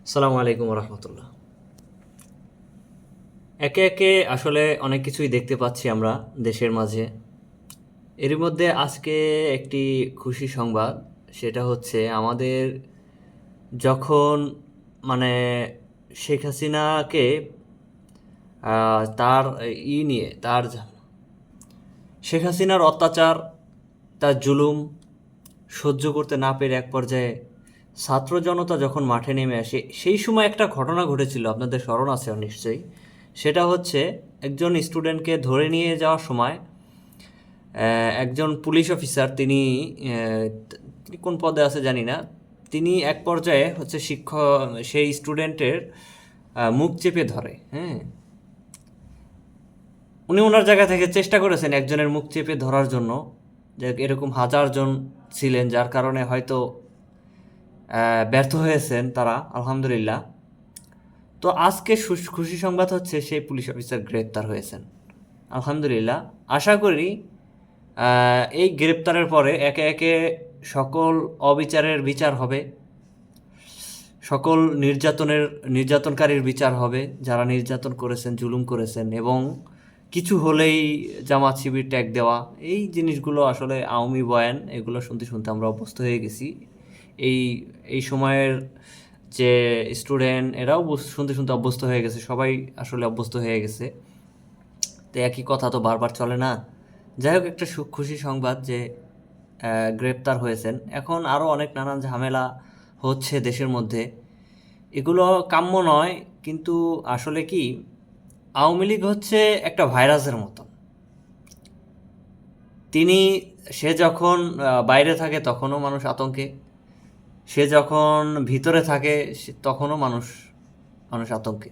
আসসালামু আলাইকুম রহমতুল্লাহ। একে একে আসলে অনেক কিছুই দেখতে পাচ্ছি আমরা দেশের মাঝে। এরই মধ্যে আজকে একটি খুশি সংবাদ, সেটা হচ্ছে আমাদের যখন মানে শেখ হাসিনাকে তার নিয়ে শেখ হাসিনার অত্যাচার, তার জুলুম সহ্য করতে না পেরে এক পর্যায়ে ছাত্র জনতা যখন মাঠে নেমে আসে, সেই সময় একটা ঘটনা ঘটেছিল, আপনাদের স্মরণ আছে নিশ্চয়ই। সেটা হচ্ছে একজন স্টুডেন্টকে ধরে নিয়ে যাওয়ার সময় একজন পুলিশ অফিসার, তিনি কোন পদে আছে জানি না, তিনি এক পর্যায়ে হচ্ছে সেই স্টুডেন্টের মুখ চেপে ধরে। হ্যাঁ, উনি ওনার জায়গা থেকে চেষ্টা করেছেন একজনের মুখ চেপে ধরার জন্য, যে এরকম হাজারজন ছিলেন, যার কারণে হয়তো ব্যর্থ হয়েছেন তারা, আলহামদুলিল্লাহ। তো আজকে খুশি সংবাদ হচ্ছে সেই পুলিশ অফিসার গ্রেপ্তার হয়েছেন, আলহামদুলিল্লাহ। আশা করি এই গ্রেপ্তারের পরে একে একে সকল অবিচারের বিচার হবে, সকল নির্যাতনকারীর বিচার হবে, যারা নির্যাতন করেছেন, জুলুম করেছেন, এবং কিছু হলেই জামাত শিবির ট্যাগ দেওয়া, এই জিনিসগুলো আসলে আওয়ামী বয়ান, এগুলো শুনতে শুনতে আমরা অভ্যস্ত হয়ে গেছি। এই এই সময়ের যে স্টুডেন্ট, এরাও শুনতে শুনতে অভ্যস্ত হয়ে গেছে, সবাই আসলে অভ্যস্ত হয়ে গেছে। তো একই কথা তো বারবার চলে না। যাই হোক, একটা খুশি সংবাদ যে গ্রেপ্তার হয়েছেন। এখন আরও অনেক নানান ঝামেলা হচ্ছে দেশের মধ্যে, এগুলো কাম্য নয়। কিন্তু আসলে কি, আওয়ামী লীগ হচ্ছে একটা ভাইরাসের মতন। তিনি সে যখন বাইরে থাকে তখনও মানুষ আতঙ্কে, সে যখন ভিতরে থাকে তখনও মানুষ মানুষ আতঙ্কে।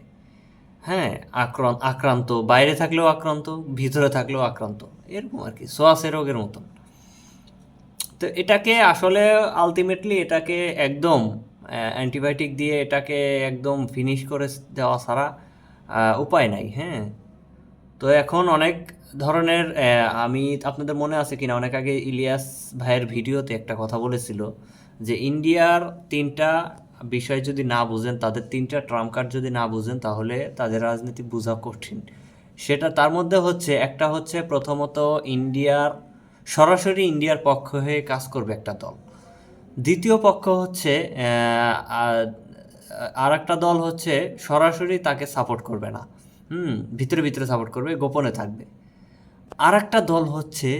হ্যাঁ, আক্রান্ত, বাইরে থাকলেও আক্রান্ত, ভিতরে থাকলেও আক্রান্ত, এরকম আর কি, সোয়াসে রোগের মতন। তো এটাকে আসলে আলটিমেটলি এটাকে একদম অ্যান্টিবায়োটিক দিয়ে এটাকে একদম ফিনিশ করে দেওয়া ছাড়া উপায় নাই। হ্যাঁ, তো এখন অনেক ধরনের আমি, আপনাদের মনে আছে কিনা, অনেক আগে ইলিয়াস ভাইয়ের ভিডিওতে একটা কথা বলেছিল যে ইন্ডিয়ার তিনটা বিষয় যদি না বুঝেন, তাদের তিনটা ট্রাম্প কার্ড যদি না বুঝেন, তাহলে তাদের রাজনীতি বোঝা কঠিন। সেটা তার মধ্যে হচ্ছে, একটা হচ্ছে প্রথমত সরাসরি ইন্ডিয়ার পক্ষ হয়ে কাজ করবে একটা দল। দ্বিতীয় পক্ষ হচ্ছে আর একটা দল হচ্ছে সরাসরি তাকে সাপোর্ট করবে না, ভিতরে ভিতরে সাপোর্ট করবে, গোপনে থাকবে। আর একটা দল হচ্ছে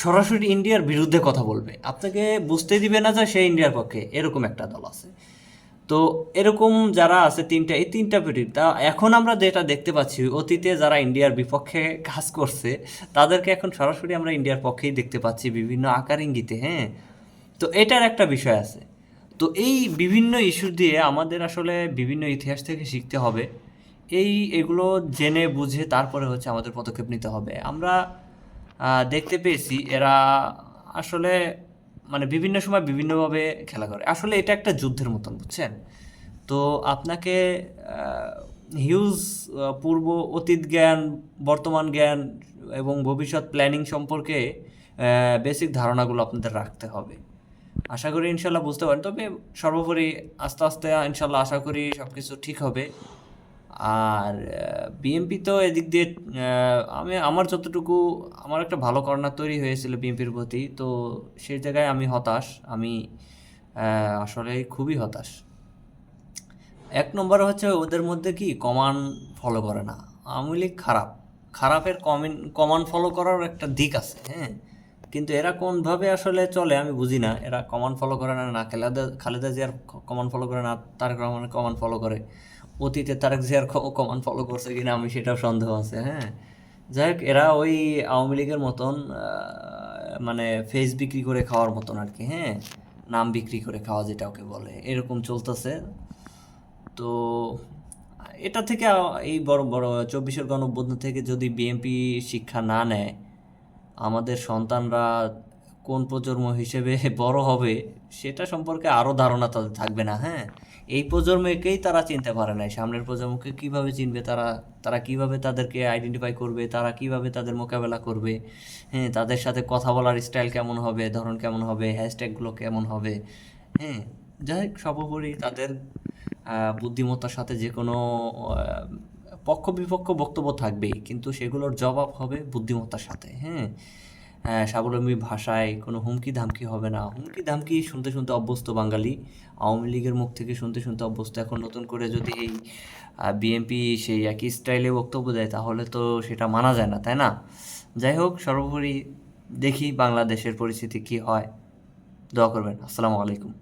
সরাসরি ইন্ডিয়ার বিরুদ্ধে কথা বলবে, আপনাকে বুঝতে দিবে না যে সে ইন্ডিয়ার পক্ষে, এরকম একটা দল আছে। তো এরকম যারা আছে এই তিনটা পিটি, তা এখন আমরা যেটা দেখতে পাচ্ছি, অতীতে যারা ইন্ডিয়ার বিপক্ষে কাজ করছে তাদেরকে এখন সরাসরি আমরা ইন্ডিয়ার পক্ষেই দেখতে পাচ্ছি বিভিন্ন আকার ইঙ্গিতে। হ্যাঁ, তো এটার একটা বিষয় আছে। তো এই বিভিন্ন ইস্যু দিয়ে আমাদের আসলে বিভিন্ন ইতিহাস থেকে শিখতে হবে। এগুলো জেনে বুঝে তারপরে হচ্ছে আমাদের পদক্ষেপ নিতে হবে। আমরা দেখতে পেয়েছি এরা আসলে বিভিন্ন সময় বিভিন্নভাবে খেলা করে। আসলে এটা একটা যুদ্ধের মতন, বুঝছেন? তো আপনাকে হিউজ অতীত জ্ঞান, বর্তমান জ্ঞান এবং ভবিষ্যৎ প্ল্যানিং সম্পর্কে বেসিক ধারণাগুলো আপনাদের রাখতে হবে। আশা করি ইনশাল্লাহ বুঝতে পারেন। তবে সর্বোপরি আস্তে আস্তে ইনশাল্লাহ আশা করি সব কিছু ঠিক হবে। আর বিএনপি তো এদিক দিয়ে আমার একটা ভালো কর্নার তৈরি হয়েছিল বিএনপির প্রতি, তো সেই জায়গায় আমি হতাশ। আমি আসলে খুবই হতাশ। এক নম্বরে হচ্ছে ওদের মধ্যে কি কমান ফলো করে না। আওয়ামী লীগ খারাপের কমান ফলো করার একটা দিক আছে। হ্যাঁ, কিন্তু এরা কোনভাবে আসলে চলে আমি বুঝি না। এরা কমান ফলো করে না, না খালেদা জিয়ার কমান ফলো করে, না তারেক রহমানের কমান ফলো করে। অতীতে তারেক জিয়ার কমান ফলো করছে কিনা আমি সেটাও সন্দেহ আছে। হ্যাঁ, যাই হোক, এরা ওই আওয়ামী লীগের মতন ফেস বিক্রি করে খাওয়ার মতন আর কি। হ্যাঁ, নাম বিক্রি করে খাওয়া যেটা ওকে বলে, এরকম চলতেছে। তো এটা থেকে এই বড় বড় 24-এর গণঅভ্যুত্থান থেকে যদি বিএনপি শিক্ষা না নেয়, আমাদের সন্তানরা কোন প্রজন্ম হিসেবে বড় হবে সেটা সম্পর্কে আরও ধারণা তাদের থাকবে না। হ্যাঁ, এই প্রজন্মকেই তারা চিনতে পারে নাই, সামনের প্রজন্মকে কিভাবে চিনবে তারা? তারা কিভাবে তাদেরকে আইডেন্টিফাই করবে? তারা কিভাবে তাদের মোকাবেলা করবে? হ্যাঁ, তাদের সাথে কথা বলার স্টাইল কেমন হবে, ধরন কেমন হবে, হ্যাশট্যাগুলো কেমন হবে? হ্যাঁ, যাই হোক, সর্বোপরি তাদের বুদ্ধিমত্তার সাথে যে কোনো পক্ষ বিপক্ষ বক্তব্য থাকবেই, কিন্তু সেগুলোর জবাব হবে বুদ্ধিমত্তার সাথে। হ্যাঁ, স্বাবলম্বী ভাষায় কোনো হুমকি ধামকি হবে না। হুমকি ধামকি শুনতে শুনতে অভ্যস্ত বাঙালি, আওয়ামী লীগের মুখ থেকে শুনতে শুনতে অভ্যস্ত। এখন নতুন করে যদি এই বিএনপি সেই একই স্টাইলে বক্তব্য দেয় তাহলে তো সেটা মানা যায় না, তাই না? যাই হোক, সর্বোপরি দেখি বাংলাদেশের পরিস্থিতি কী হয়। দোয়া করবেন। আসসালামু আলাইকুম।